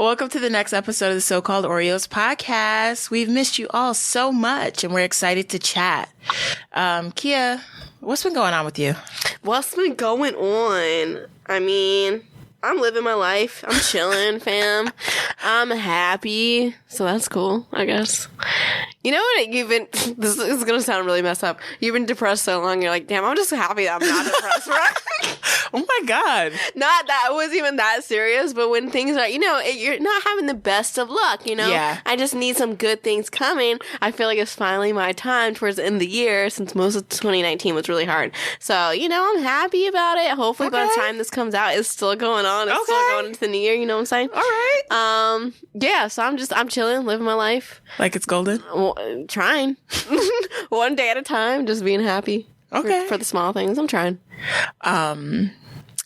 Welcome to the next episode of the So Called Oreos Podcast. We've missed you all so much, and we're excited to chat. Kia, what's been going on with you? What's been going on? I mean, I'm living my life. I'm chilling, fam. I'm happy. So that's cool, I guess. You know what? This is going to sound really messed up. You've been depressed so long, you're like, damn, I'm just happy that I'm not depressed, right? Oh my God. Not that it was even that serious, but when things are, you're not having the best of luck, Yeah. I just need some good things coming. I feel like it's finally my time towards the end of the year, since most of 2019 was really hard. So, I'm happy about it. Hopefully by the time this comes out, it's still going on. It's still going into the new year, you know what I'm saying? All right. Yeah, so I'm chilling, living my life. Like it's golden? Well, trying. One day at a time, just being happy. Okay. For the small things. I'm trying.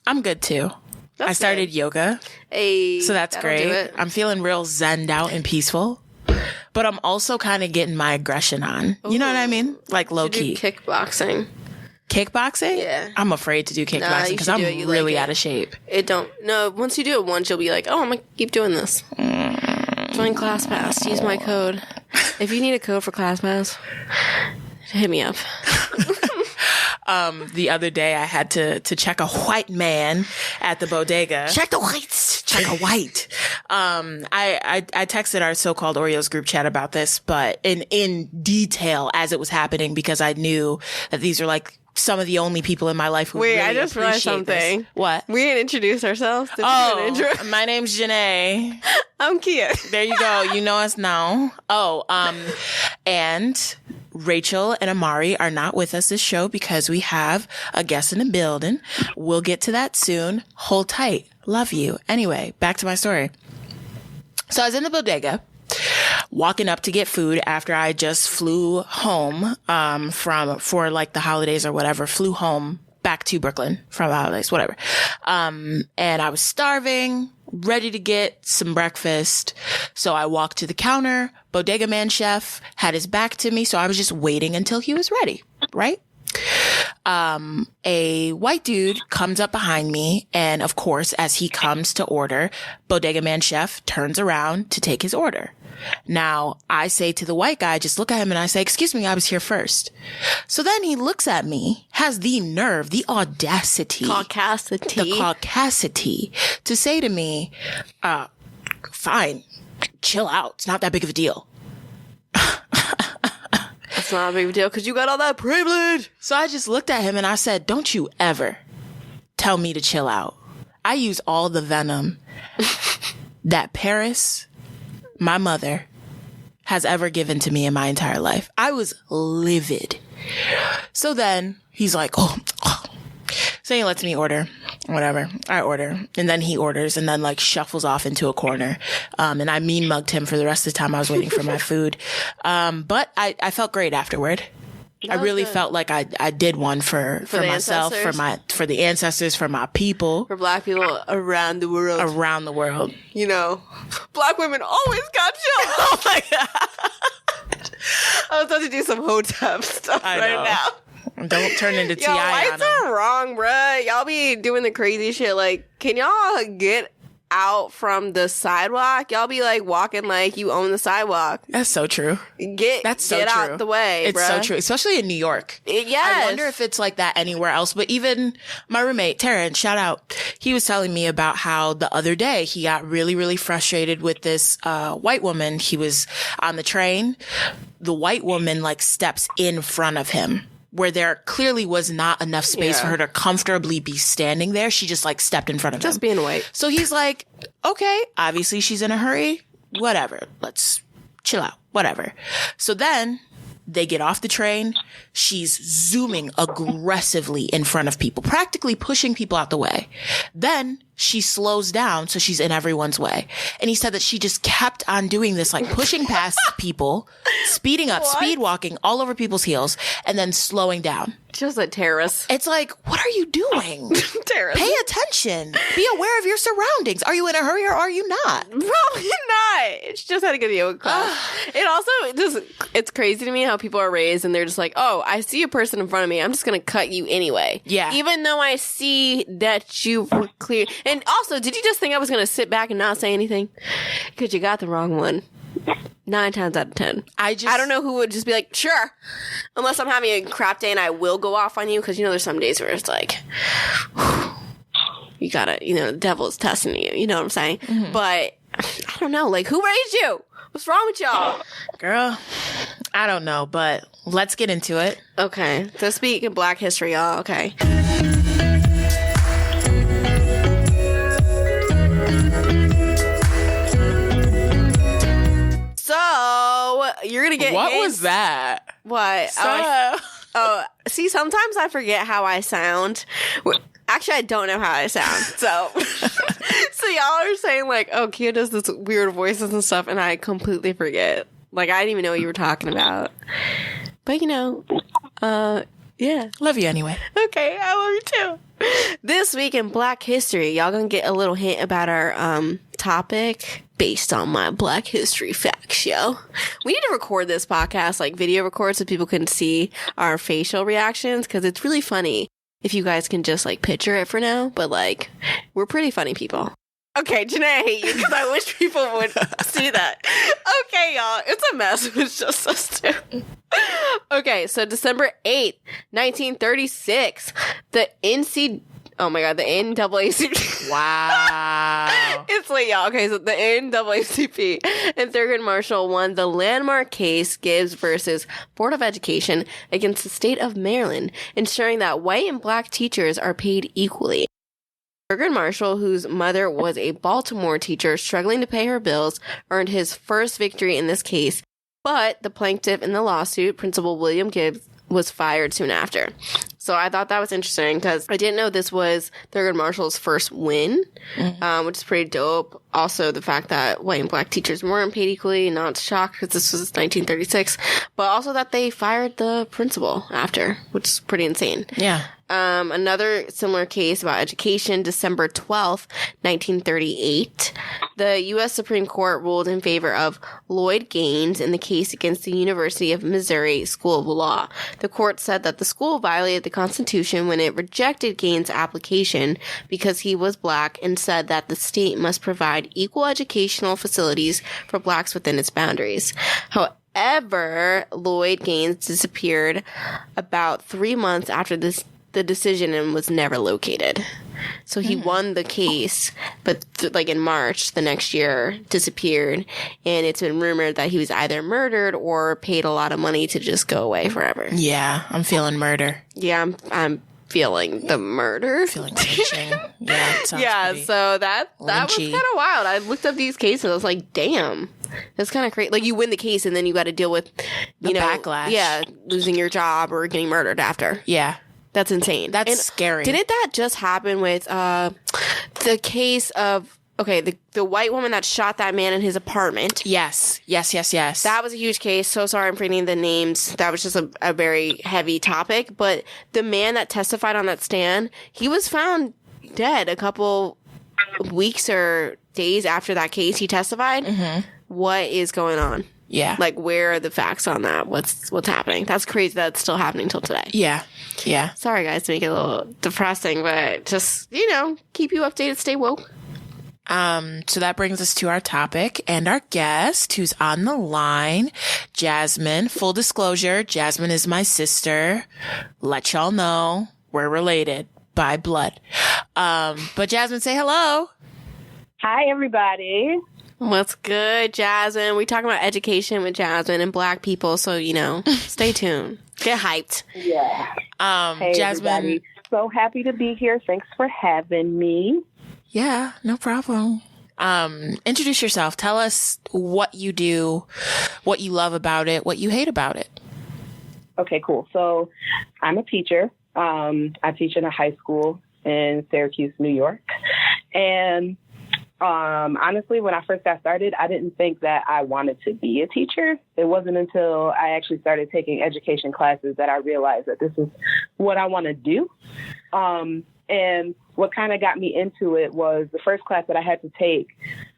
I'm good too. That's I started yoga. So that's great. I'm feeling real zenned out and peaceful. But I'm also kind of getting my aggression on. You know what I mean? Like low key. Kickboxing. Kickboxing? Yeah. I'm afraid to do kickboxing because I'm really out of shape. Once you do it once, you'll be like, oh, I'm going to keep doing this. Join ClassPass. Use my code. If you need a code for ClassPass, hit me up. The other day I had to check a white man at the bodega. Check the whites. Check a white. I texted our So-Called Oreos group chat about this, but in detail as it was happening because I knew that these are like some of the only people in my life who really I just realized something. This. What? We didn't introduce ourselves. My name's Janae. I'm Kia. There you go. You know us now. And Rachel and Amari are not with us this show because we have a guest in the building. We'll get to that soon. Hold tight. Love you. Anyway, back to my story. So I was in the bodega, walking up to get food after I just flew home for like the holidays or whatever, flew home back to Brooklyn from the holidays, whatever. And I was starving, ready to get some breakfast. So I walked to the counter. Bodega man chef had his back to me. So I was just waiting until he was ready, right? A white dude comes up behind me. And of course, as he comes to order, bodega man chef turns around to take his order. Now, I say to the white guy, just look at him and I say, excuse me, I was here first. So then he looks at me, has the nerve, the audacity, the caucasity to say to me, fine, chill out. It's not that big of a deal. It's not a big deal because you got all that privilege. So I just looked at him and I said, don't you ever tell me to chill out. I use all the venom that Paris, my mother, has ever given to me in my entire life. I was livid. So then he's like, so he lets me order. Whatever. I order. And then he orders and then like shuffles off into a corner. And I mean mugged him for the rest of the time I was waiting for my food. But I felt great afterward. I really felt like I did one for myself, for the ancestors, for my people. For black people around the world. Around the world. Black women always got chilled. Oh my God. I was about to do some hotep stuff now. Don't turn into T.I. Whites are wrong, bruh. Y'all be doing the crazy shit. Like, can y'all get out from the sidewalk? Y'all be like walking like you own the sidewalk. That's so true. Get out the way, It's so true, especially in New York. Yes. I wonder if it's like that anywhere else. But even my roommate, Terrence, shout out, he was telling me about how the other day he got really, really frustrated with this white woman. He was on the train. The white woman like steps in front of him, where there clearly was not enough space for her to comfortably be standing there. She just like stepped in front of him. Just being white. So he's like, okay, obviously she's in a hurry. Whatever. Let's chill out. Whatever. So then they get off the train. She's zooming aggressively in front of people, practically pushing people out the way. Then she slows down so she's in everyone's way. And he said that she just kept on doing this, like pushing past people, speeding up, speed walking all over people's heels, and then slowing down. Just a terrorist. It's like, what are you doing? Terrorist. Pay attention. Be aware of your surroundings. Are you in a hurry or are you not? Probably not. She just had to go to yoga class. It also it's crazy to me how people are raised and they're just like, oh, I see a person in front of me. I'm just going to cut you anyway. Yeah. Even though I see that you were clear. And And also, did you just think I was going to sit back and not say anything? Because you got the wrong one. 9 times out of 10. I don't know who would just be like, sure. Unless I'm having a crap day and I will go off on you. Because, you know, there's some days where it's like, you gotta, you know, the devil is testing you. You know what I'm saying? Mm-hmm. But I don't know. Like, who raised you? What's wrong with y'all? Girl, I don't know. But let's get into it. Okay. So speak in Black history, y'all. Okay. So, you're going to get What hints. was that? What? So... see, sometimes I forget how I sound. Actually, I don't know how I sound. So, so y'all are saying like, oh, Kia does this weird voices and stuff, and I completely forget. Like, I didn't even know what you were talking about. But, you know, yeah. Love you anyway. Okay, I love you too. This week in Black history, y'all gonna get a little hint about our topic based on my Black history facts, yo. We need to record this podcast, like video record, so people can see our facial reactions, because it's really funny if you guys can just like picture it for now. But like, we're pretty funny people. Okay, Janae, I hate you because I wish people would see that. Okay, y'all, it's a mess. It's just us two. Okay, so December 8th, 1936, the NAACP. Wow. It's late, y'all. Okay, so the NAACP and Thurgood Marshall won the landmark case Gibbs versus Board of Education against the state of Maryland, ensuring that white and Black teachers are paid equally. Thurgood Marshall, whose mother was a Baltimore teacher struggling to pay her bills, earned his first victory in this case, but the plaintiff in the lawsuit, Principal William Gibbs, was fired soon after. So I thought that was interesting because I didn't know this was Thurgood Marshall's first win, which is pretty dope. Also, the fact that white and Black teachers weren't paid equally, not shocked because this was 1936, but also that they fired the principal after, which is pretty insane. Yeah. Another similar case about education, December 12th, 1938. The U.S. Supreme Court ruled in favor of Lloyd Gaines in the case against the University of Missouri School of Law. The court said that the school violated the Constitution when it rejected Gaines' application because he was Black and said that the state must provide equal educational facilities for Blacks within its boundaries. However, Lloyd Gaines disappeared about 3 months after the decision and was never located. So he won the case, but like in March the next year, disappeared, and it's been rumored that he was either murdered or paid a lot of money to just go away forever. Yeah, I'm feeling murder. Yeah, I'm feeling the murder. Feeling lynching. Yeah, it sounds pretty so that was lynchy. kind of wild. I looked up these cases. I was like, damn. That's kind of crazy. Like, you win the case and then you got to deal with, the backlash. Yeah, losing your job or getting murdered after. Yeah. That's insane. That's scary. Didn't that just happen with the case of, the white woman that shot that man in his apartment? Yes. That was a huge case. So sorry I'm forgetting the names. That was just a very heavy topic. But the man that testified on that stand, he was found dead a couple weeks or days after that case he testified. Mm-hmm. What is going on? Yeah. Like, where are the facts on that? What's happening? That's crazy that's still happening till today. Yeah. Sorry, guys, to make it a little depressing, but just, keep you updated, stay woke. So that brings us to our topic and our guest who's on the line, Jasmine. Full disclosure, Jasmine is my sister. Let y'all know we're related by blood. But Jasmine, say hello. Hi, everybody. What's good, Jasmine? We talking about education with Jasmine and Black people, so, stay tuned. Get hyped. Yeah. Hey, Jasmine. Everybody. So happy to be here. Thanks for having me. Yeah, no problem. Introduce yourself. Tell us what you do, what you love about it, what you hate about it. Okay, cool. So I'm a teacher. I teach in a high school in Syracuse, New York. And honestly, when I first got started, I didn't think that I wanted to be a teacher. It wasn't until I actually started taking education classes that I realized that this is what I want to do. And what kind of got me into it was the first class that I had to take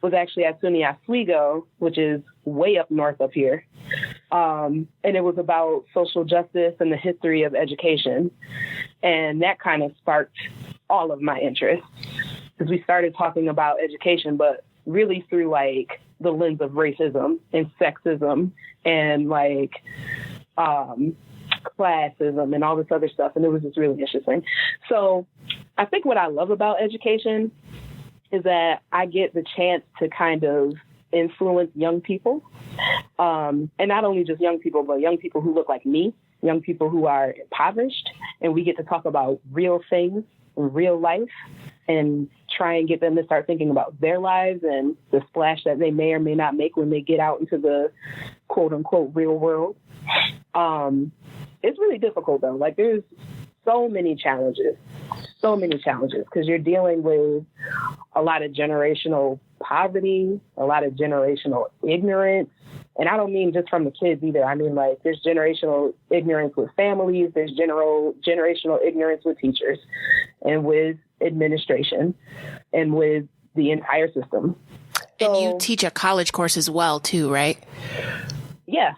was actually at SUNY Oswego, which is way up north up here. And it was about social justice and the history of education. And that kind of sparked all of my interests. because we started talking about education, but really through like the lens of racism and sexism and like classism and all this other stuff. And it was just really interesting. So I think what I love about education is that I get the chance to kind of influence young people. And not only just young people, but young people who look like me, young people who are impoverished. And we get to talk about real things in real life and try and get them to start thinking about their lives and the splash that they may or may not make when they get out into the quote unquote real world. It's really difficult though. Like there's so many challenges because you're dealing with a lot of generational poverty, a lot of generational ignorance. And I don't mean just from the kids either. I mean, like, there's generational ignorance with families. There's generational ignorance with teachers and with administration and with the entire system. And you teach a college course as well, too, right? Yeah.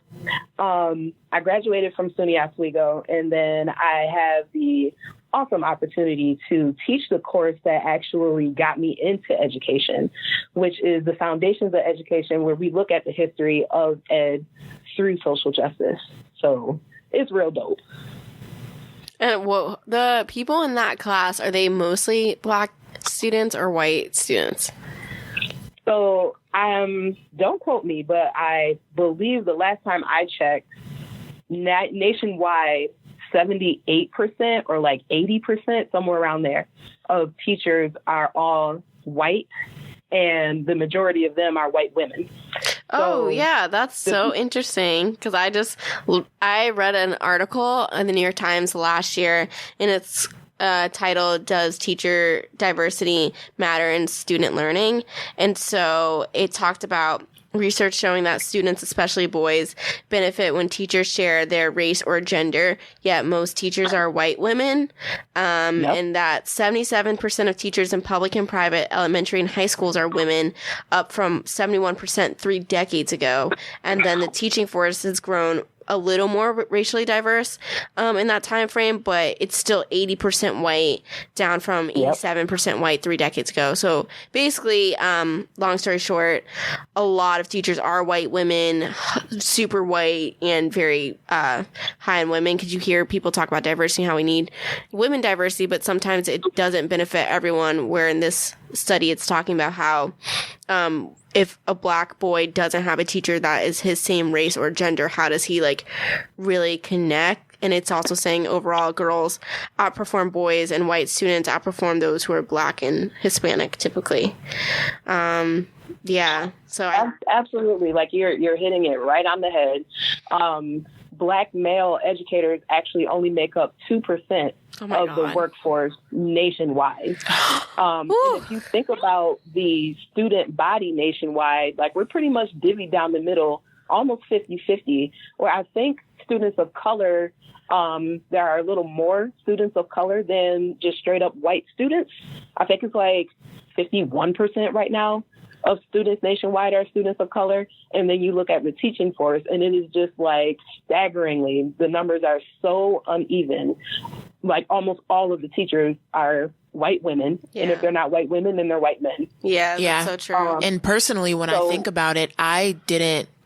I graduated from SUNY Oswego, and then I have the awesome opportunity to teach the course that actually got me into education, which is the Foundations of Education, where we look at the history of ed through social justice. So it's real dope. And well, the people in that class, are they mostly Black students or white students? So don't quote me, but I believe the last time I checked, nationwide, 78% or like 80%, somewhere around there, of teachers are all white, and the majority of them are white women. Oh, yeah, that's so interesting, because I read an article in the New York Times last year, and it's titled, Does Teacher Diversity Matter in Student Learning? And so it talked about research showing that students, especially boys, benefit when teachers share their race or gender, yet most teachers are white women, and that 77% of teachers in public and private elementary and high schools are women, up from 71% 3 decades ago. And then the teaching force has grown a little more racially diverse in that time frame, but it's still 80% white, down from 87% white 3 decades ago. So basically, long story short, a lot of teachers are white women, super white, and very high in women, because you hear people talk about diversity and how we need women diversity, but sometimes it doesn't benefit everyone, where in this study it's talking about how if a Black boy doesn't have a teacher that is his same race or gender, how does he like really connect? And it's also saying overall girls outperform boys, and white students outperform those who are Black and Hispanic typically. Yeah. So absolutely, like you're hitting it right on the head. Black male educators actually only make up 2% of the workforce nationwide. And if you think about the student body nationwide, like we're pretty much divvied down the middle, almost 50-50, where I think students of color, there are a little more students of color than just straight up white students. I think it's like 51% right now of students nationwide are students of color. And then you look at the teaching force, and it is just like staggeringly, the numbers are so uneven. Like almost all of the teachers are white women. Yeah. And if they're not white women, then they're white men. Yeah, that's so true. And personally, when I think about it, I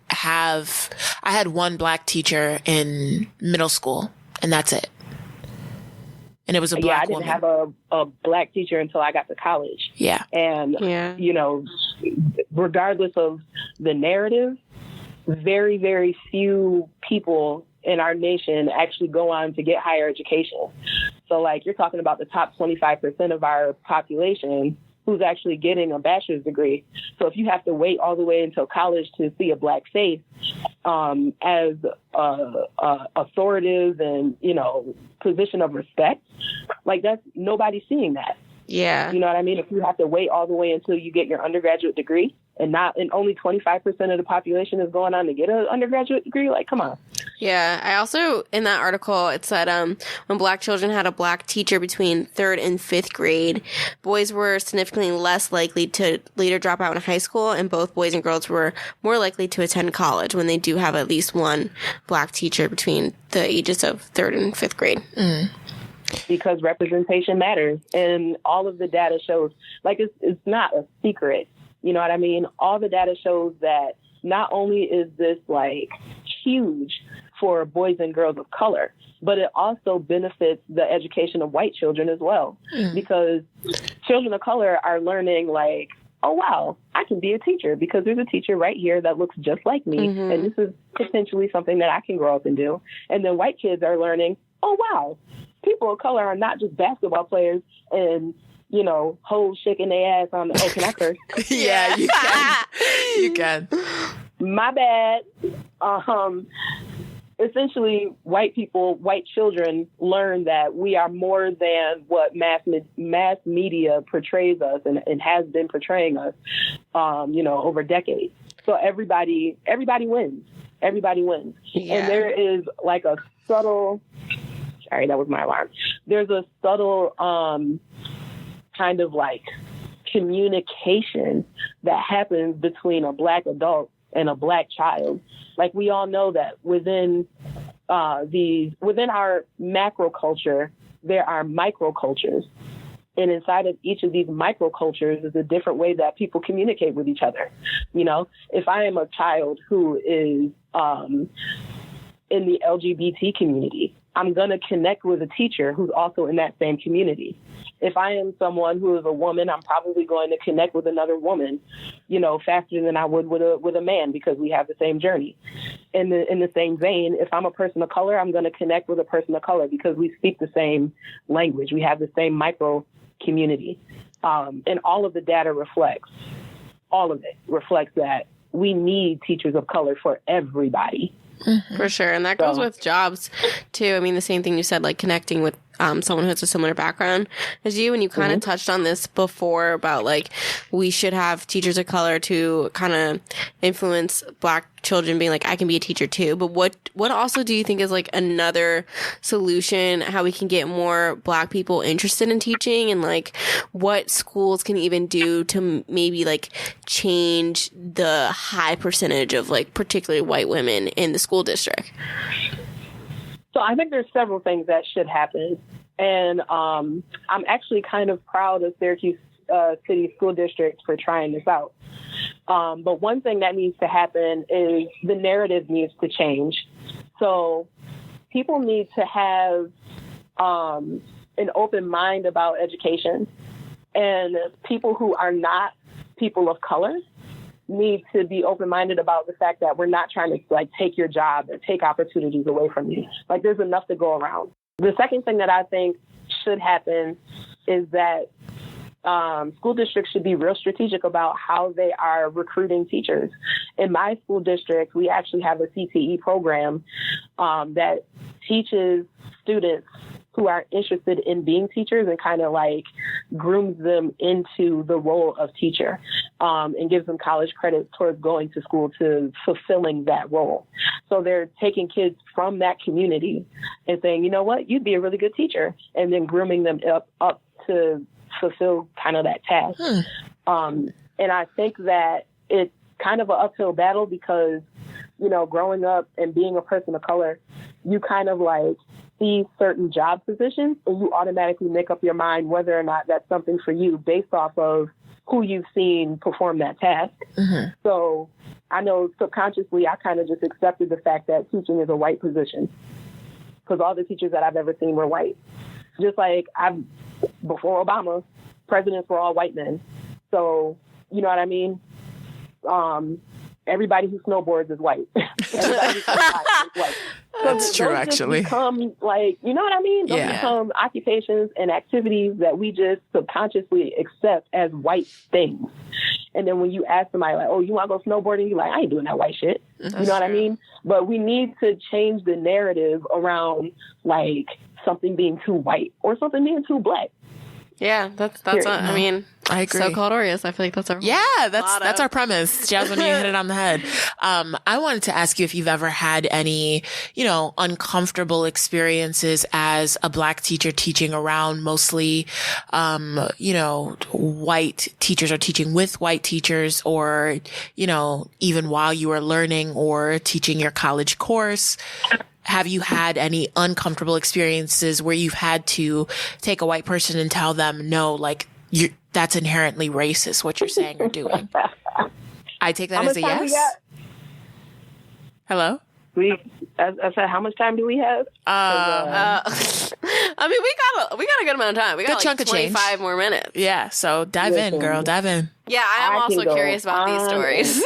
had one Black teacher in middle school, and that's it. And it was a Black woman. I didn't have a Black teacher until I got to college. Yeah. And, you know, regardless of the narrative, very, very few people in our nation actually go on to get higher education. So, like, you're talking about the top 25% of our population who's actually getting a bachelor's degree. So if you have to wait all the way until college to see a Black face as authoritative and, you know, position of respect, like that's nobody's seeing that. Yeah. You know what I mean? If you have to wait all the way until you get your undergraduate degree, and only 25% of the population is going on to get an undergraduate degree, like, come on. Yeah. I also, in that article, it said when Black children had a Black teacher between 3rd and 5th grade, boys were significantly less likely to later drop out in high school, and both boys and girls were more likely to attend college when they do have at least one Black teacher between the ages of 3rd and 5th grade. because representation matters. And all of the data shows, like, it's not a secret. You know what I mean? All the data shows that not only is this like huge for boys and girls of color, but it also benefits the education of white children as well, because children of color are learning like, oh, wow, I can be a teacher because there's a teacher right here that looks just like me. And this is potentially something that I can grow up and do. And then white kids are learning, oh, wow, people of color are not just basketball players and, you know, hoes shaking their ass on the, oh, can I curse? Yeah, you can. You can. My bad. Essentially, white children learn that we are more than what mass media portrays us and has been portraying us, you know, over decades. So everybody wins. Everybody wins. Yeah. And there is like a subtle, sorry, that was my alarm. There's a subtle kind of like communication that happens between a Black adult and a Black child. Like, we all know that within our macro culture, there are micro cultures. And inside of each of these micro cultures is a different way that people communicate with each other. You know, if I am a child who is in the LGBT community, I'm going to connect with a teacher who's also in that same community. If I am someone who is a woman, I'm probably going to connect with another woman, you know, faster than I would with a man, because we have the same journey. In the same vein, if I'm a person of color, I'm going to connect with a person of color because we speak the same language. We have the same micro community. And all of the data reflects that we need teachers of color for everybody. For sure. And that goes with jobs too. I mean, the same thing you said, like connecting with someone who has a similar background as you. And you kind of touched on this before about like, we should have teachers of color to kind of influence Black children being like, I can be a teacher too. But what also do you think is like another solution, how we can get more Black people interested in teaching, and like what schools can even do to maybe like change the high percentage of like particularly white women in the school district? So I think there's several things that should happen. And I'm actually kind of proud of Syracuse City School District for trying this out. But one thing that needs to happen is the narrative needs to change. So people need to have an open mind about education. And people who are not people of color need to be open-minded about the fact that we're not trying to like take your job or take opportunities away from you. Like, there's enough to go around. The second thing that I think should happen is that school districts should be real strategic about how they are recruiting teachers. In my school district, we actually have a CTE program that teaches students who are interested in being teachers and kind of like grooms them into the role of teacher, and gives them college credits towards going to school to fulfilling that role. So they're taking kids from that community and saying, you know what, you'd be a really good teacher, and then grooming them up to fulfill kind of that task. And I think that it's kind of an uphill battle because, you know, growing up and being a person of color, you kind of like see certain job positions and you automatically make up your mind whether or not that's something for you based off of who you've seen perform that task. So I know subconsciously I kind of just accepted the fact that teaching is a white position because all the teachers that I've ever seen were white. Just like before Obama, presidents were all white men. So, you know what I mean? Everybody who snowboards is white. Everybody who snowboards is white. So that's true, actually. Become like, you know what I mean? Those become occupations and activities that we just subconsciously accept as white things. And then when you ask somebody like, oh, you want to go snowboarding? You're like, I ain't doing that white shit. That's you know what I mean? But we need to change the narrative around like something being too white or something being too Black. Yeah, that's I mean, I agree. So Called Oreos. I feel like that's our that's our premise. Jasmine, you hit it on the head. I wanted to ask you if you've ever had any, you know, uncomfortable experiences as a Black teacher teaching around mostly, you know, white teachers or teaching with white teachers, or, you know, even while you were learning or teaching your college course. have you had any uncomfortable experiences where you've had to take a white person and tell them, no, like, that's inherently racist, what you're saying or doing? I take that as a yes. Hello? I said, how much time do we have? I mean, we got a good amount of time. We got good chunk like of 25 more minutes. Yeah, so dive in, girl. Dive in. Yeah, I am also curious about these stories.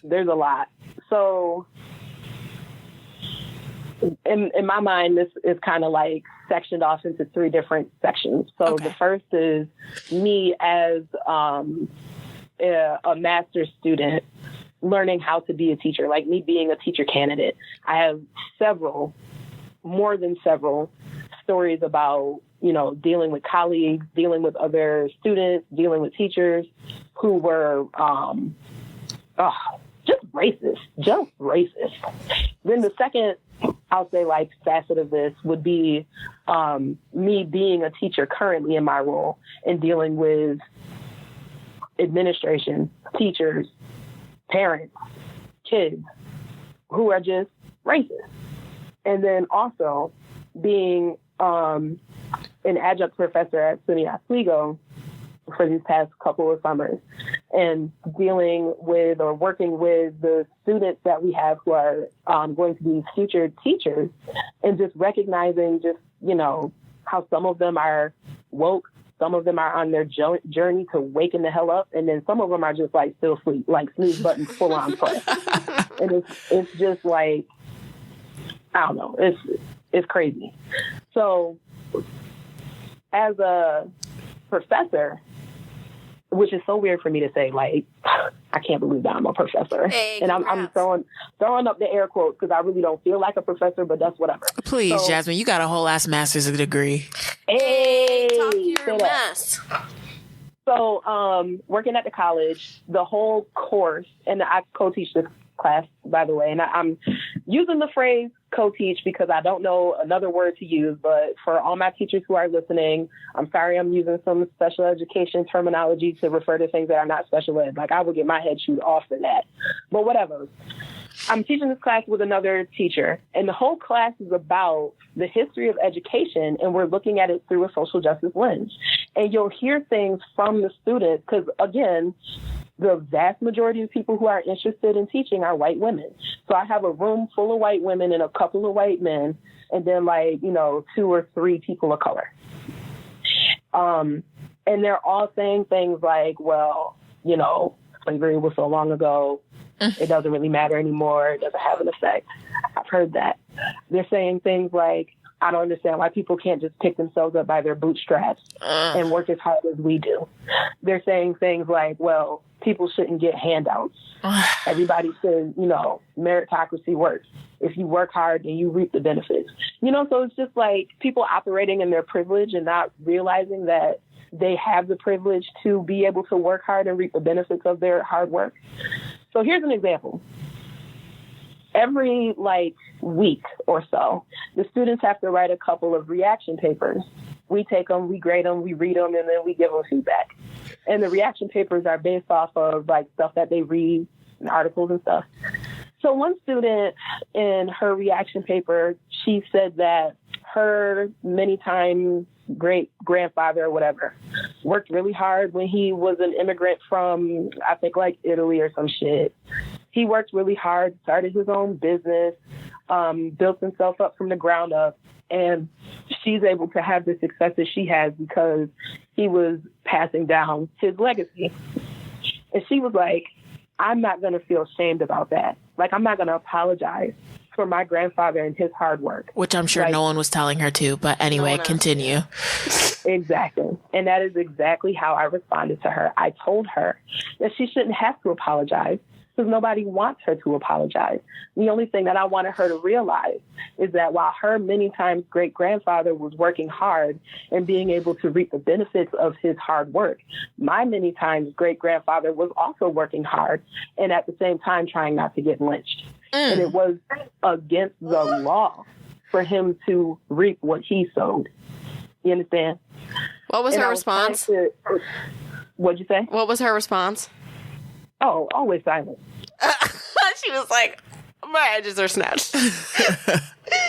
There's a lot. So, in my mind, this is kind of like sectioned off into 3 different sections. So the first is me as a master's student learning how to be a teacher, like me being a teacher candidate. I have more than several stories about, dealing with colleagues, dealing with other students, dealing with teachers who were just racist. Then the second, I'll say, like, facet of this would be me being a teacher currently in my role and dealing with administration, teachers, parents, kids who are just racist. And then also being an adjunct professor at SUNY Oswego for these past couple of summers and dealing with or working with the students that we have who are going to be future teachers, and just recognizing how some of them are woke, some of them are on their journey to waking the hell up, and then some of them are just like still asleep, like snooze button full on press. And it's just like, I don't know, it's crazy. So as a professor, which is so weird for me to say, like, I can't believe that I'm a professor. Hey, and I'm throwing up the air quotes because I really don't feel like a professor, but that's whatever. Please, Jasmine, you got a whole ass master's degree. Hey, talk your mess. So, working at the college, the whole course, and I co-teach this class, by the way, and I'm using the phrase co-teach because I don't know another word to use, but for all my teachers who are listening, I'm sorry I'm using some special education terminology to refer to things that are not special ed. Like, I would get my head chewed off for that. But whatever. I'm teaching this class with another teacher, and the whole class is about the history of education, and we're looking at it through a social justice lens. And you'll hear things from the students because, again, the vast majority of people who are interested in teaching are white women. So I have a room full of white women and a couple of white men, and then 2 or 3 people of color. And they're all saying things like, well, slavery was so long ago. It doesn't really matter anymore. It doesn't have an effect. I've heard that. They're saying things like, I don't understand why people can't just pick themselves up by their bootstraps and work as hard as we do. They're saying things like, well, people shouldn't get handouts. Everybody should, meritocracy works. If you work hard, then you reap the benefits. So it's just like people operating in their privilege and not realizing that they have the privilege to be able to work hard and reap the benefits of their hard work. So here's an example. Every week or so, the students have to write a couple of reaction papers. We take them, we grade them, we read them, and then we give them feedback. And the reaction papers are based off of stuff that they read and articles and stuff. So one student in her reaction paper, she said that her many-time great-grandfather or whatever worked really hard when he was an immigrant from, I think, Italy or some shit. He worked really hard, started his own business, built himself up from the ground up, and she's able to have the success that she has because he was passing down his legacy. And she was like, I'm not going to feel ashamed about that. I'm not going to apologize for my grandfather and his hard work. Which I'm sure no one was telling her to, but anyway, continue. Exactly. And that is exactly how I responded to her. I told her that she shouldn't have to apologize because nobody wants her to apologize. The only thing that I wanted her to realize is that while her many times great-grandfather was working hard and being able to reap the benefits of his hard work, my many times great-grandfather was also working hard and at the same time trying not to get lynched. And it was against the law for him to reap what he sowed. You understand? What was her response? What'd you say? What was her response? Oh, always silent. She was like, My edges are snatched.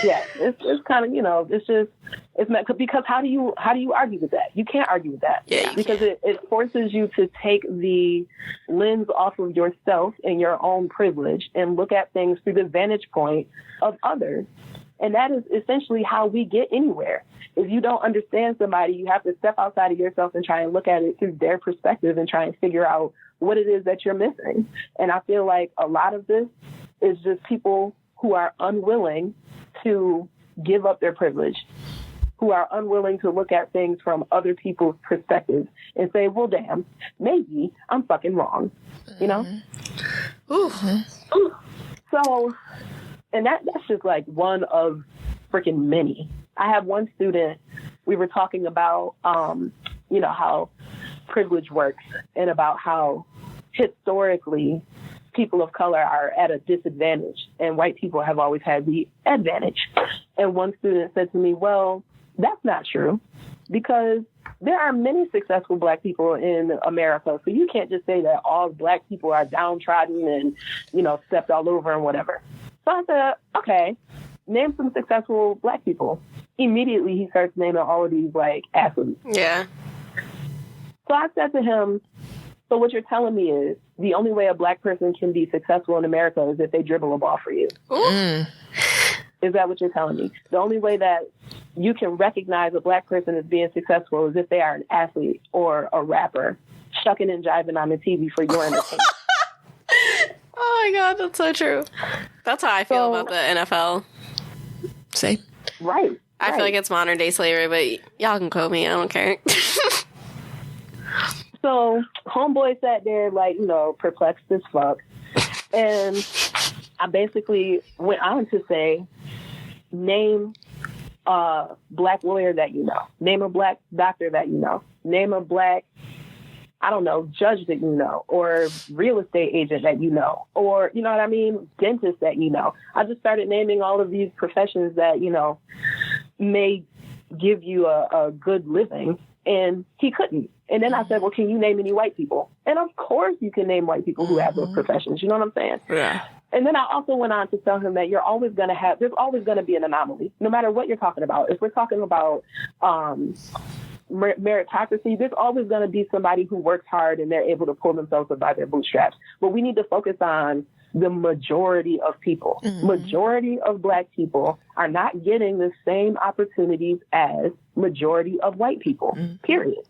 Yeah, it's kind of, you know, it's meant because how do you argue with that? You can't argue with that. Yeah, because it forces you to take the lens off of yourself and your own privilege and look at things through the vantage point of others. And that is essentially how we get anywhere. If you don't understand somebody, you have to step outside of yourself and try and look at it through their perspective and try and figure out what it is that you're missing. And I feel like a lot of this is just people who are unwilling to give up their privilege, who are unwilling to look at things from other people's perspectives and say, well, damn, maybe I'm fucking wrong, you know? So, and that's just like one of freaking many. I have one student, we were talking about, you know, how privilege works and about how historically people of color are at a disadvantage and white people have always had the advantage. And one student said to me, well, that's not true because there are many successful Black people in America. So you can't just say that all Black people are downtrodden and, you know, stepped all over and whatever. So I said, okay, name some successful Black people. Immediately he starts naming all of these like athletes. Yeah. So I said to him, so what you're telling me is the only way a Black person can be successful in America is if they dribble a ball for you. Is that what you're telling me? The only way that you can recognize a Black person as being successful is if they are an athlete or a rapper, shucking and jiving on the TV for your entertainment. Oh my God, that's so true. That's how I feel about the NFL. Same. Right. I feel like it's modern day slavery, but y'all can quote me. I don't care. So homeboy sat there like, you know, perplexed as fuck. And I basically went on to say, name a Black lawyer that you know. Name a Black doctor that you know. Name a Black, I don't know, judge that you know, or real estate agent that you know, or, you know what I mean, dentist that you know. I just started naming all of these professions that, you know, may give you a good living, and he couldn't. And then I said, well, can you name any white people? And of course you can name white people who have those professions. You know what I'm saying? Yeah. And then I also went on to tell him that there's always going to be an anomaly, no matter what you're talking about. If we're talking about meritocracy, there's always going to be somebody who works hard and they're able to pull themselves up by their bootstraps. But we need to focus on the majority of people. Majority of Black people are not getting the same opportunities as majority of white people, period.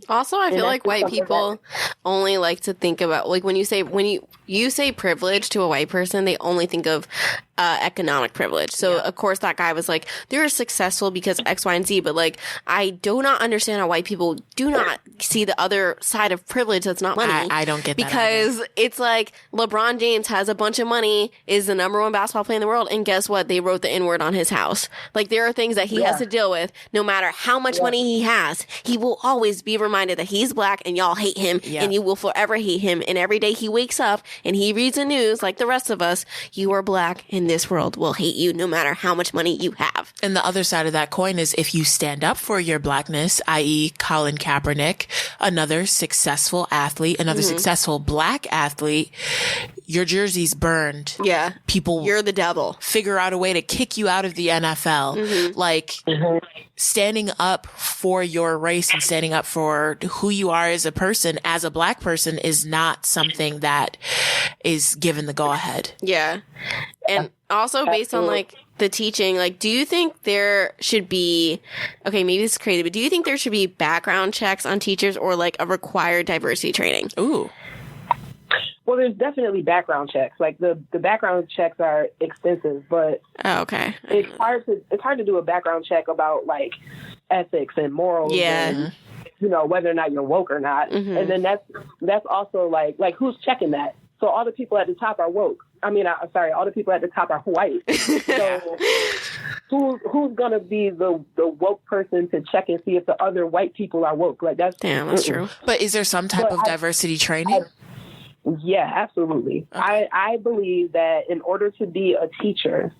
Also, I feel like white people only like to think about, like, when you say privilege to a white person, they only think of economic privilege. So of course that guy was like, they're successful because X, Y, and Z, but like, I do not understand how white people do not see the other side of privilege that's not money. I don't get that because it's like LeBron James has a bunch of money, is the number one basketball player in the world, and guess what? They wrote the N-word on his house. Like, there are things that he has to deal with. No matter how much money he has, he will always be reminded that he's Black and y'all hate him, and you will forever hate him. And every day he wakes up and he reads the news like the rest of us, you are Black and this world will hate you no matter how much money you have. And the other side of that coin is if you stand up for your Blackness, i.e. Colin Kaepernick, another successful athlete, another successful Black athlete, your jersey's burned. Yeah. People, you're the devil. Figure out a way to kick you out of the NFL. Like, standing up for your race and standing up for who you are as a person, as a Black person, is not something that is given the go ahead. Yeah. And also based on like the teaching, like, do you think there should be, okay, maybe this is crazy, but do you think there should be background checks on teachers or like a required diversity training? Ooh. Well, there's definitely background checks. Like the background checks are extensive, but it's hard to do a background check about like ethics and morals and, you know, whether or not you're woke or not. And then that's also like who's checking that? So all the people at the top are woke. I mean, all the people at the top are white. So who's gonna be the woke person to check and see if the other white people are woke? Like that's true. But is there some type of diversity training? Yeah, absolutely. Okay. I believe that in order to be a teacher,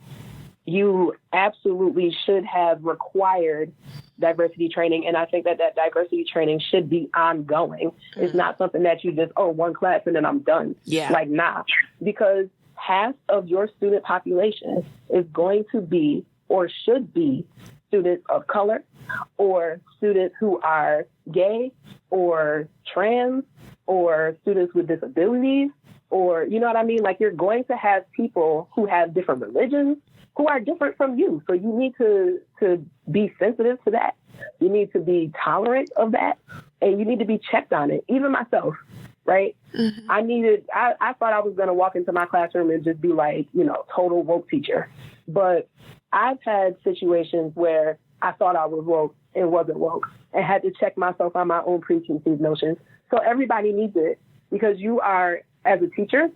you absolutely should have required diversity training. And I think that diversity training should be ongoing. It's not something that you just, one class and then I'm done. Yeah. Like, nah. Because half of your student population is going to be or should be students of color or students who are gay or trans or students with disabilities, or, you know what I mean? Like, you're going to have people who have different religions who are different from you. So you need to be sensitive to that. You need to be tolerant of that, and you need to be checked on it. Even myself, right? Mm-hmm. I thought I was going to walk into my classroom and just be like, you know, total woke teacher. But I've had situations where I thought I was woke and wasn't woke, and had to check myself on my own preconceived notions. So everybody needs it, because you are, as a teacher,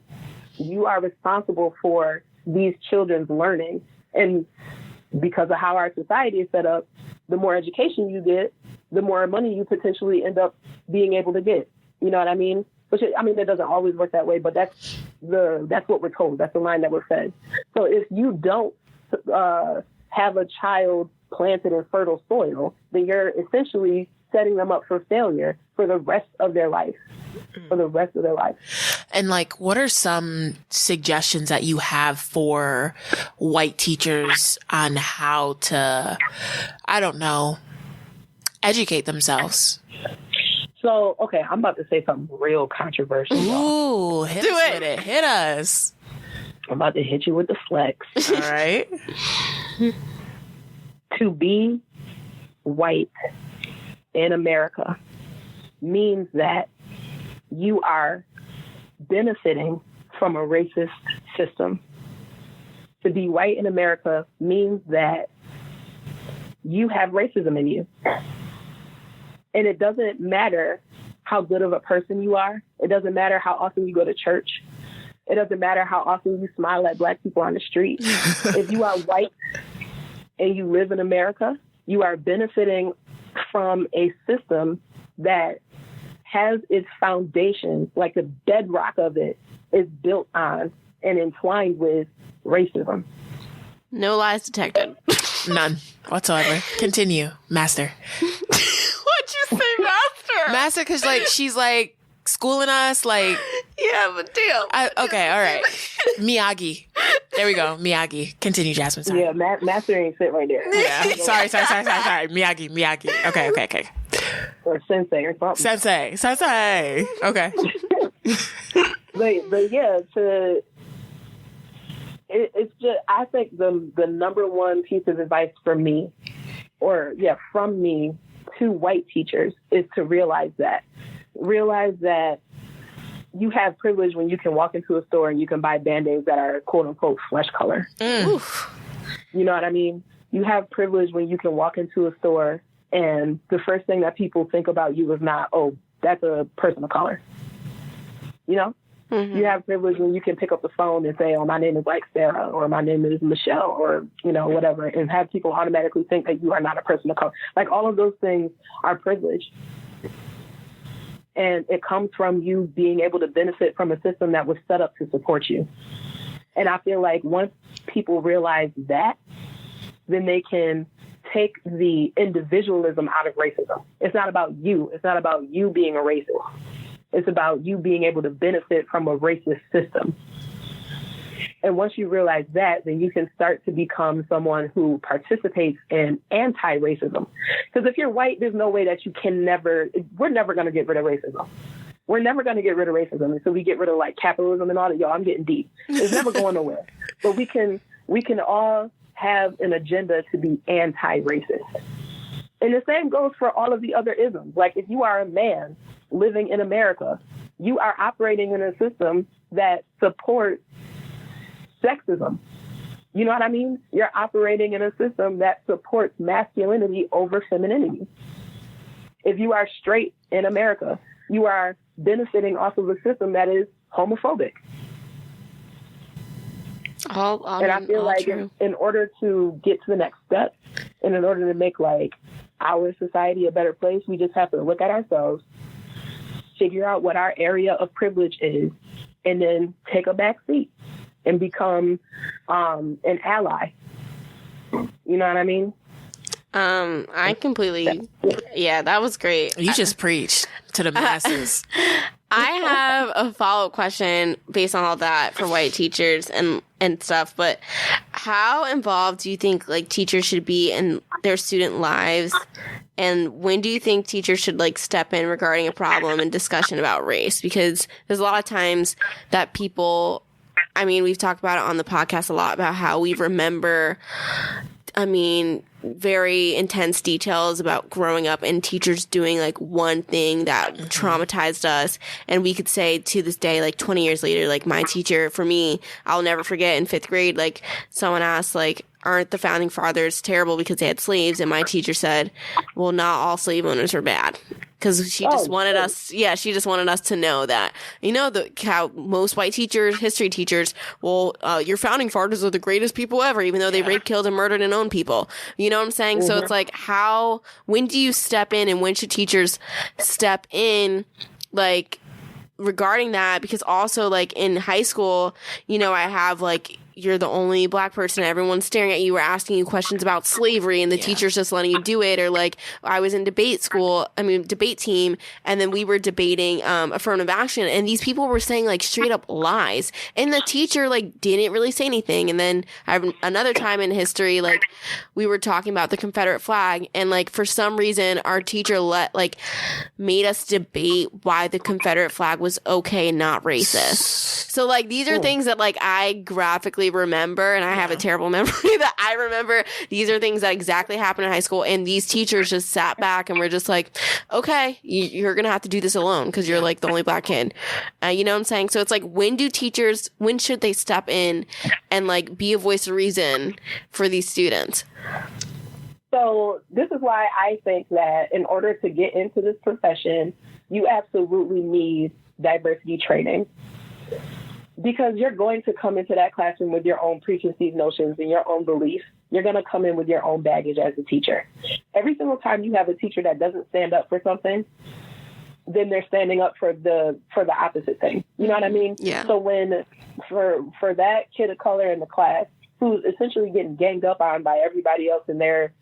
you are responsible for these children's learning. And because of how our society is set up, the more education you get, the more money you potentially end up being able to get. You know what I mean? Which, I mean, it doesn't always work that way, but that's what we're told. That's the line that we're fed. So if you don't have a child planted in fertile soil, then you're essentially setting them up for failure for the rest of their life. And like, what are some suggestions that you have for white teachers on how to, I don't know, educate themselves? So, okay, I'm about to say something real controversial. Ooh, hit us with it. Hit us. I'm about to hit you with the flex. All right. To be white in America means that you are benefiting from a racist system. To be white in America means that you have racism in you. And it doesn't matter how good of a person you are. It doesn't matter how often you go to church. It doesn't matter how often you smile at Black people on the street. If you are white and you live in America, you are benefiting from a system that has its foundation, like the bedrock of it, is built on and entwined with racism. No lies detected. None whatsoever. Continue, Master. What'd you say, Master? Master, because like she's like schooling us, like. Yeah, but damn. Okay, all right. Miyagi. There we go. Miyagi. Continue, Jasmine. Sorry. Yeah, Master ain't sit right there. Yeah. Sorry. Miyagi. Okay. Or Sensei or something. Sensei. Okay. but yeah, it's just, I think the number one piece of advice from me to white teachers is to realize that you have privilege when you can walk into a store and you can buy Band-Aids that are quote unquote flesh color. You know what I mean? You have privilege when you can walk into a store and the first thing that people think about you is not, oh, that's a person of color. You know? Mm-hmm. You have privilege when you can pick up the phone and say, oh, my name is like Sarah, or my name is Michelle, or, you know, whatever, and have people automatically think that you are not a person of color. Like, all of those things are privilege. And it comes from you being able to benefit from a system that was set up to support you. And I feel like once people realize that, then they can take the individualism out of racism. It's not about you. It's not about you being a racist. It's about you being able to benefit from a racist system. And once you realize that, then you can start to become someone who participates in anti-racism. Because if you're white, there's no way that we're never going to get rid of racism. We're never going to get rid of racism until we get rid of like capitalism and all that. Yo, I'm getting deep. It's never going nowhere. But we can all have an agenda to be anti-racist. And the same goes for all of the other isms. Like, if you are a man living in America, you are operating in a system that supports sexism. You know what I mean? You're operating in a system that supports masculinity over femininity. If you are straight in America, you are benefiting off of a system that is homophobic. And I feel like in order to get to the next step, and in order to make like our society a better place, we just have to look at ourselves, figure out what our area of privilege is, and then take a back seat and become an ally. You know what I mean? I completely, yeah, that was great. You just preached to the masses. I have a follow-up question based on all that for white teachers and stuff, but how involved do you think like teachers should be in their student lives? And when do you think teachers should like step in regarding a problem and discussion about race? Because there's a lot of times that people, I mean, we've talked about it on the podcast a lot about how we remember, very intense details about growing up and teachers doing like one thing that traumatized us. And we could say to this day, like 20 years later, like my teacher, for me, I'll never forget in 5th grade, like someone asked, like, aren't the founding fathers terrible because they had slaves? And my teacher said, well, not all slave owners are bad. Because she just wanted us, she just wanted us to know that, how most white teachers, history teachers, your founding fathers are the greatest people ever, even though they raped, killed, and murdered and owned people. You know what I'm saying? Mm-hmm. So it's like, when do you step in and when should teachers step in, like, regarding that? Because also, like, in high school, I have, like, you're the only black person, everyone's staring at you or asking you questions about slavery and the teacher's just letting you do it. Or like I was in debate team, and then we were debating affirmative action, and these people were saying like straight up lies, and the teacher like didn't really say anything. And then I have another time in history, like we were talking about the Confederate flag, and like for some reason our teacher made us debate why the Confederate flag was okay and not racist. So like these are things that like I graphically remember, and I have a terrible memory that I remember. These are things that exactly happened in high school, and these teachers just sat back and were just like, okay, you're gonna have to do this alone because you're like the only black kid. You know what I'm saying? So it's like, when should they step in and like be a voice of reason for these students? So this is why I think that in order to get into this profession, you absolutely need diversity training. Because you're going to come into that classroom with your own preconceived notions and your own beliefs. You're going to come in with your own baggage as a teacher. Every single time you have a teacher that doesn't stand up for something, then they're standing up for the opposite thing. You know what I mean? Yeah. So when for that kid of color in the class who's essentially getting ganged up on by everybody else in their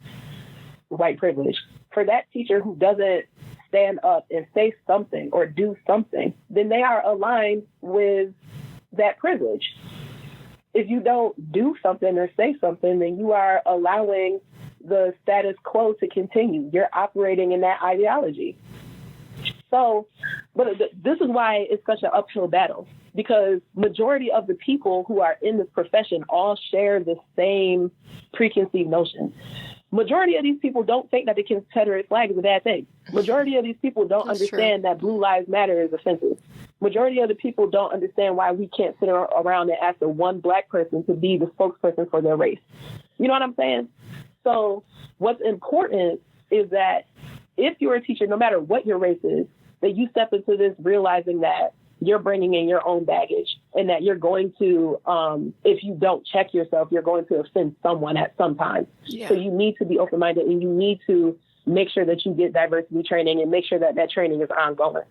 white privilege, for that teacher who doesn't stand up and say something or do something, then they are aligned with that privilege. If you don't do something or say something, then you are allowing the status quo to continue. You're operating in that ideology. So, but this is why it's such an uphill battle, because majority of the people who are in this profession all share the same preconceived notions. Majority of these people don't think that the Confederate flag is a bad thing. Majority of these people don't understand that Blue Lives Matter is offensive. Majority of the people don't understand why we can't sit around and ask the one black person to be the spokesperson for their race. You know what I'm saying? So what's important is that if you're a teacher, no matter what your race is, that you step into this realizing that you're bringing in your own baggage and that you're going to, if you don't check yourself, you're going to offend someone at some time. Yeah. So you need to be open-minded, and you need to make sure that you get diversity training and make sure that that training is ongoing.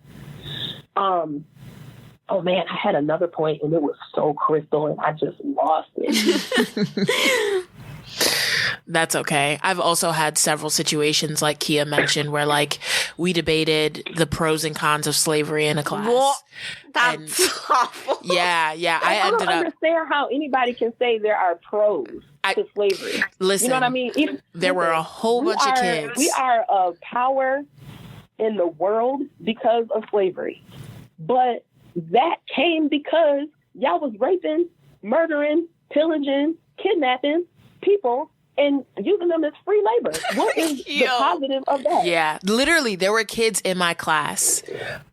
Oh man, I had another point and it was so crystal and I just lost it. That's okay. I've also had several situations like Kia mentioned where like we debated the pros and cons of slavery in a class. Well, that's awful. Yeah. I don't understand how anybody can say there are pros to slavery. Listen, you know what I mean? There were a whole bunch of kids. We are a power in the world because of slavery. But that came because y'all was raping, murdering, pillaging, kidnapping people and using them as free labor. What is the positive of that? Yeah, literally, there were kids in my class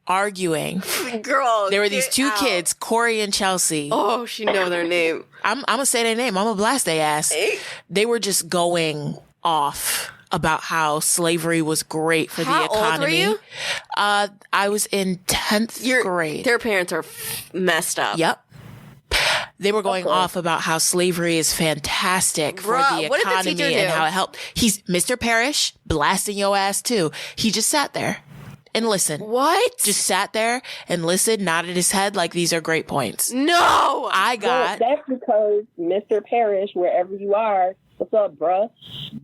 arguing. Girl, there were these two kids, Corey and Chelsea. Oh, she know their name. I'm gonna say their name. I'm gonna blast their ass. Hey. They were just going off about how slavery was great for the economy. How old were you? I was in 10th grade. Their parents are messed up. Yep. They were going off about how slavery is fantastic for the economy and how it helped. He's Mr. Parrish, blasting your ass too. He just sat there and listened. What? Just sat there and listened, nodded his head like these are great points. No! Well, that's because Mr. Parrish, wherever you are, what's up, bruh?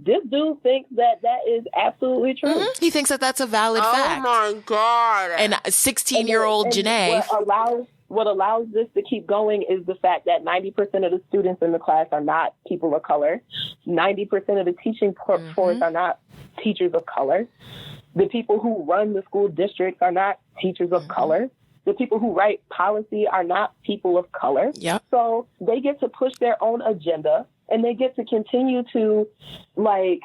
This dude thinks that is absolutely true. Mm-hmm. He thinks that that's a valid fact. Oh, my God. And 16-year-old Janae. What allows this to keep going is the fact that 90% of the students in the class are not people of color. 90% of the teaching force are not teachers of color. The people who run the school districts are not teachers of color. The people who write policy are not people of color. Yep. So they get to push their own agenda, and they get to continue to, like,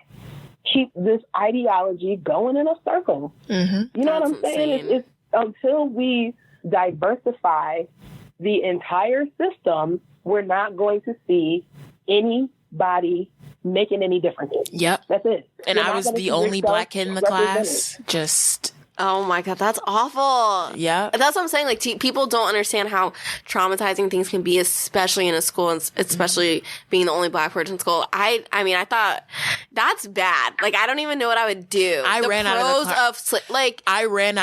keep this ideology going in a circle. Mm-hmm. You know what I'm saying? It's until we diversify the entire system, we're not going to see anybody making any differences. Yep. That's it. And I was the only black kid in the class. Just... Oh my God, that's awful. Yeah. That's what I'm saying. Like, people don't understand how traumatizing things can be, especially in a school, and especially being the only black person in school. I mean, I thought that's bad. Like, I don't even know what I would do. I ran out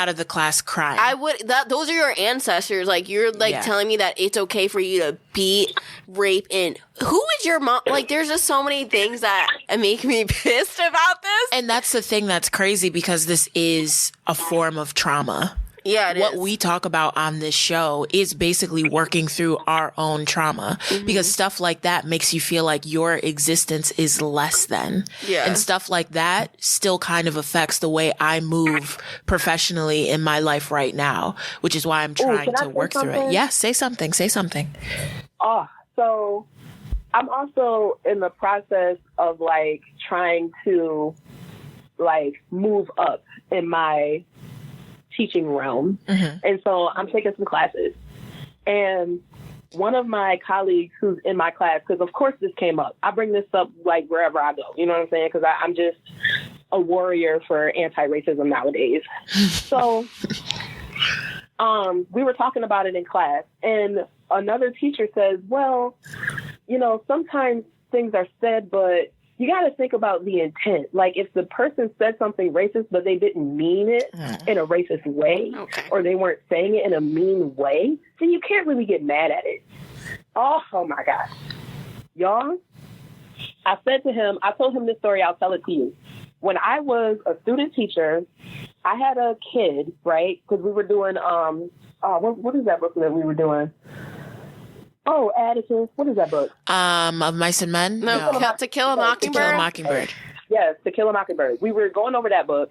of the class crying. I would, those are your ancestors. Like, you're like telling me that it's okay for you to beat, rape, and who is your mom? Like, there's just so many things that make me pissed about this. And that's the thing that's crazy, because this is a form of trauma. Yeah, it what is. we talk about on this show is basically working through our own trauma, because stuff like that makes you feel like your existence is less than. Yeah. And stuff like that still kind of affects the way I move professionally in my life right now, which is why I'm trying to work through it. Yeah, say something. So I'm also in the process of, like, trying to, like, move up in my teaching realm. And so I'm taking some classes. And one of my colleagues who's in my class, because of course this came up, I bring this up, like, wherever I go, you know what I'm saying? Because I'm just a warrior for anti-racism nowadays. So we were talking about it in class, and another teacher says, well, you know, sometimes things are said, but you got to think about the intent. Like, if the person said something racist, but they didn't mean it in a racist way, or they weren't saying it in a mean way, then you can't really get mad at it. Oh my God. Y'all, I told him this story, I'll tell it to you. When I was a student teacher, I had a kid, right? Because we were doing, what is that book that we were doing? Oh, Atticus, what is that book? Of Mice and Men? No. To Kill a Mockingbird. To Kill a Mockingbird. Yes, To Kill a Mockingbird. We were going over that book,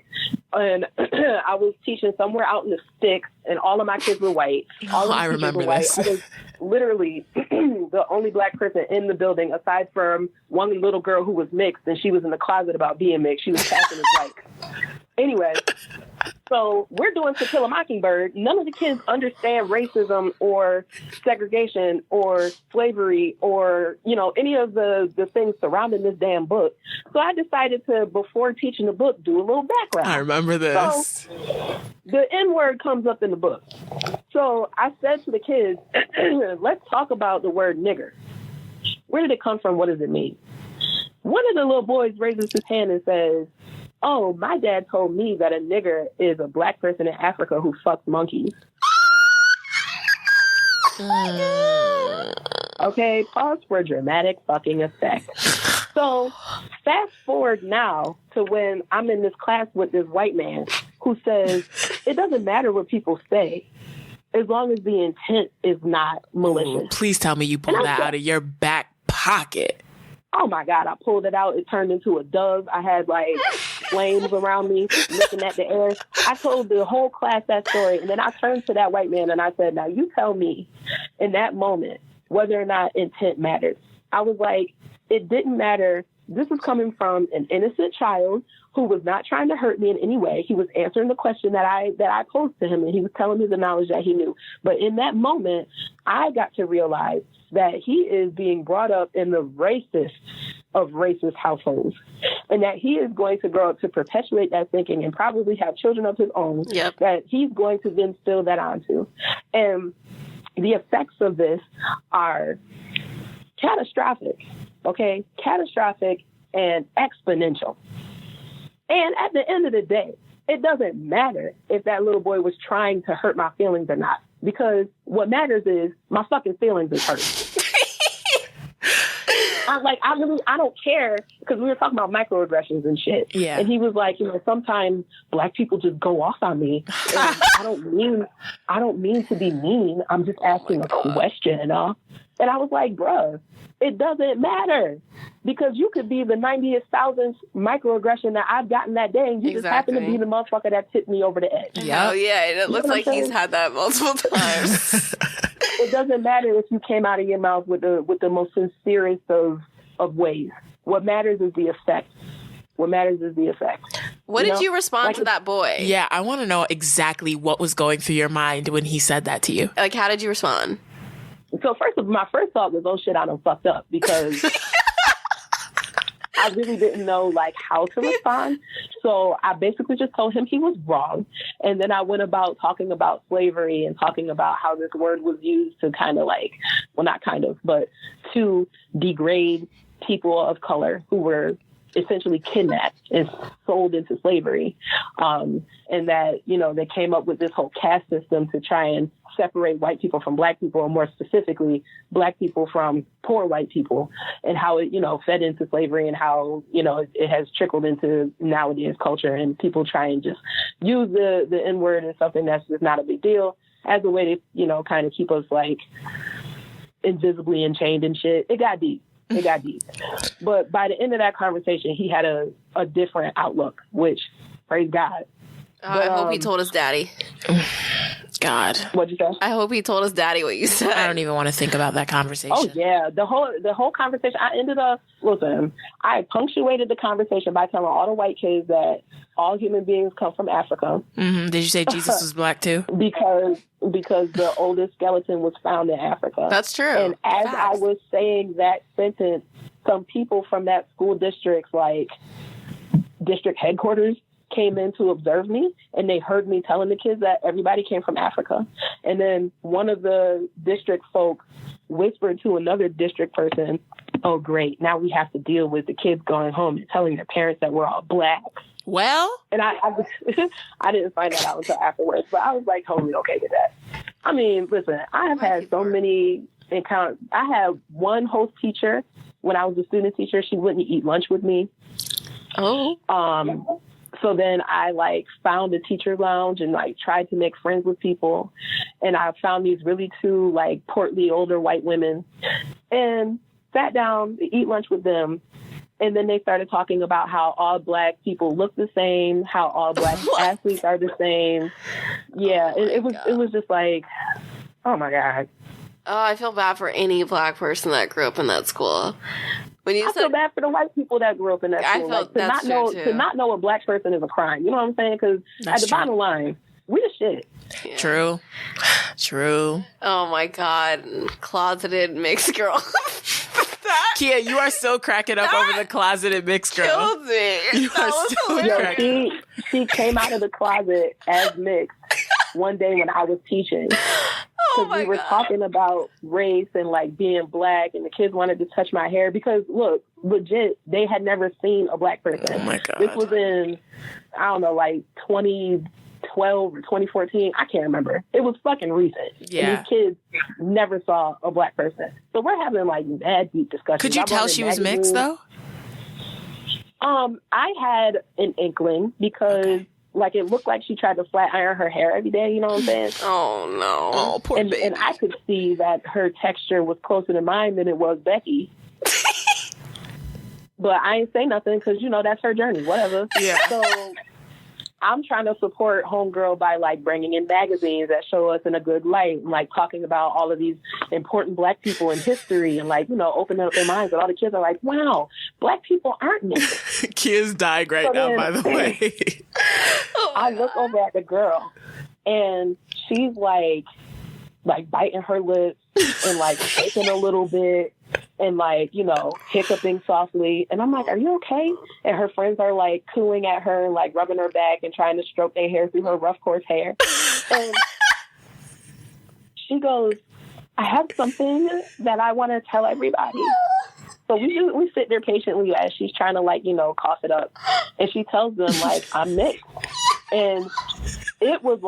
and I was teaching somewhere out in the sticks, and all of my kids were white. I remember this. I was literally the only black person in the building, aside from one little girl who was mixed, and she was in the closet about being mixed. She was passing as white. Anyway, so we're doing To Kill a Mockingbird. None of the kids understand racism or segregation or slavery or, you know, any of the things surrounding this damn book. So I decided to, before teaching the book, do a little background. I remember this. So the N-word comes up in the book. So I said to the kids, let's talk about the word nigger. Where did it come from? What does it mean? One of the little boys raises his hand and says, oh, my dad told me that a nigger is a black person in Africa who fucks monkeys. Okay, pause for dramatic fucking effect. So fast forward now to when I'm in this class with this white man who says, it doesn't matter what people say, as long as the intent is not malicious. Please tell me you pulled that out of your back pocket. Oh my God, I pulled it out. It turned into a dove. I had like flames around me looking at the air. I told the whole class that story. And then I turned to that white man and I said, now you tell me in that moment whether or not intent matters. I was like, it didn't matter. This is coming from an innocent child who was not trying to hurt me in any way. He was answering the question that I posed to him, and he was telling me the knowledge that he knew. But in that moment, I got to realize that he is being brought up in the racist of racist households, and that he is going to grow up to perpetuate that thinking and probably have children of his own that he's going to then spill that onto. And the effects of this are catastrophic, okay? Catastrophic and exponential. And at the end of the day, it doesn't matter if that little boy was trying to hurt my feelings or not, because what matters is my fucking feelings is hurt. I don't care, because we were talking about microaggressions and shit. Yeah. And he was like, sometimes black people just go off on me. And I don't mean to be mean. I'm just asking a question. And I was like, bruh, it doesn't matter, because you could be the 90,000th microaggression that I've gotten that day, and you just happen to be the motherfucker that tipped me over the edge. Yeah. Oh, yeah. And it looks like he's had that multiple times. It doesn't matter if you came out of your mouth with the most sincerest of ways. What matters is the effect. What did you respond to that boy? Yeah, I want to know exactly what was going through your mind when he said that to you. Like, how did you respond? So my first thought was, oh shit, I done fucked up, because I really didn't know how to respond. So I basically just told him he was wrong. And then I went about talking about slavery and talking about how this word was used to to degrade people of color who were essentially kidnapped and sold into slavery. And that, they came up with this whole caste system to try and separate white people from black people, or more specifically, black people from poor white people, and how it, fed into slavery, and how, it has trickled into nowadays culture, and people try and just use the N-word as something that's just not a big deal, as a way to, kind of keep us invisibly enchained and shit. It got deep. But by the end of that conversation, he had a different outlook, which, praise God. I hope he told his daddy. God. What'd you say? I hope he told his daddy what you said. I don't even want to think about that conversation. Oh, yeah. The whole conversation, I punctuated the conversation by telling all the white kids that all human beings come from Africa. Mm-hmm. Did you say Jesus was black too? Because the oldest skeleton was found in Africa. That's true. And as I was saying that sentence, some people from that school district's district headquarters came in to observe me, and they heard me telling the kids that everybody came from Africa. And then one of the district folk whispered to another district person, oh, great, now we have to deal with the kids going home and telling their parents that we're all black. Well, and I didn't find that out until afterwards, but I was totally okay with that. I mean, listen, I have had so many encounters. I had one host teacher when I was a student teacher. She wouldn't eat lunch with me. Oh. So then I found a teacher lounge and tried to make friends with people. And I found these really two portly older white women and sat down to eat lunch with them. And then they started talking about how all black people look the same, how all black athletes are the same. Yeah, it was just oh my God. Oh, I feel bad for any black person that grew up in that school. I feel bad for the white people that grew up in that school. To not know a black person is a crime. You know what I'm saying? Because at the bottom line, we the shit. Yeah. True. Oh my God. Closeted mixed girl. Kia, you are still cracking up over the closeted mixed girl. Killed me. You are still cracking up. She came out of the closet as mixed one day when I was teaching. Because we were talking about race and being black, and the kids wanted to touch my hair because, look, legit, they had never seen a black person. Oh my God. This was in, 2012 or 2014. I can't remember. It was fucking recent. Yeah. And these kids never saw a black person. So we're having mad deep discussions. Could you tell she was mixed though? I had an inkling because it looked like she tried to flat iron her hair every day, you know what I'm saying? Oh, no. Oh, poor baby. And I could see that her texture was closer to mine than it was Becky. But I ain't say nothing because, that's her journey, whatever. Yeah. So I'm trying to support homegirl by bringing in magazines that show us in a good light, and talking about all of these important black people in history, and opening up their minds. And all the kids are wow, black people aren't niggas. Kids dying right now, by the way. I look over at the girl, and she's biting her lips and shaking a little bit. And hiccuping softly. And I'm like, are you okay? And her friends are cooing at her and rubbing her back and trying to stroke their hair through her rough, coarse hair. And she goes, I have something that I want to tell everybody. So we sit there patiently as she's trying to cough it up. And she tells them I'm mixed. And it was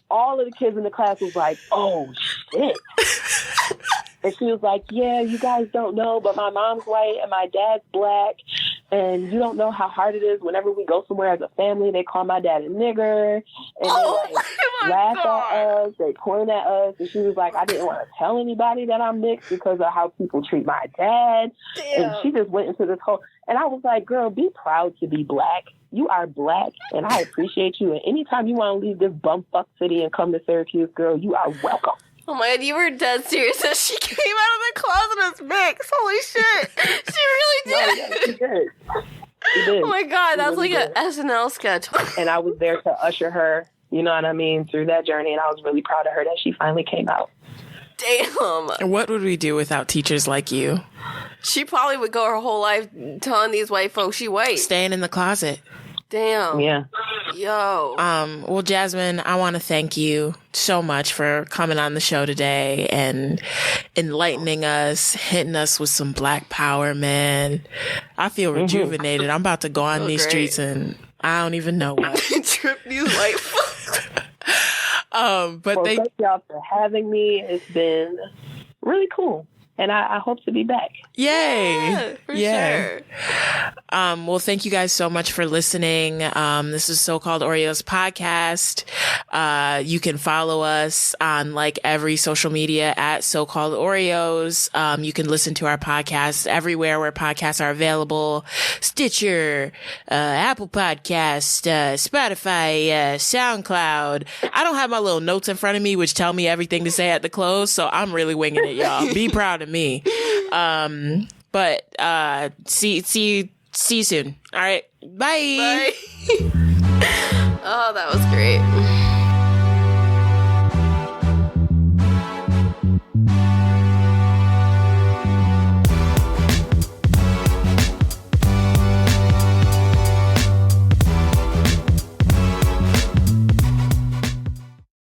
all of the kids in the class was oh shit. And she was like, yeah, you guys don't know, but my mom's white and my dad's black. And you don't know how hard it is whenever we go somewhere as a family, they call my dad a nigger. And they laugh at us, they point at us. And she was like, I didn't want to tell anybody that I'm mixed because of how people treat my dad. Damn. And she just went into this whole, and I was like, girl, be proud to be black. You are black, and I appreciate you. And anytime you want to leave this bumfuck city and come to Syracuse, girl, you are welcome. Oh my God, you were dead serious that she came out of the closet as mixed. Holy shit. She really did. No, yeah, she did. She did. Oh my God, that's really like an SNL sketch. And I was there to usher her, you know what I mean, through that journey. And I was really proud of her that she finally came out. Damn. What would we do without teachers like you? She probably would go her whole life telling these white folks she white. Staying in the closet. Damn. Yeah. Yo. Well, Jasmine, I want to thank you so much for coming on the show today and enlightening us, hitting us with some black power, man. I feel rejuvenated. I'm about to go on these streets and I don't even know what. Trip these white folks. But thank y'all for having me. It's been really cool. And I hope to be back. Yay. Yeah, sure. Well, thank you guys so much for listening. This is So Called Oreos Podcast. You can follow us on like every social media at So Called Oreos. You can listen to our podcast everywhere where podcasts are available. Stitcher, Apple Podcast, Spotify, SoundCloud. I don't have my little notes in front of me, which tell me everything to say at the close. So I'm really winging it, y'all. Be proud of me. But see you soon. All right. Bye. Oh, that was great.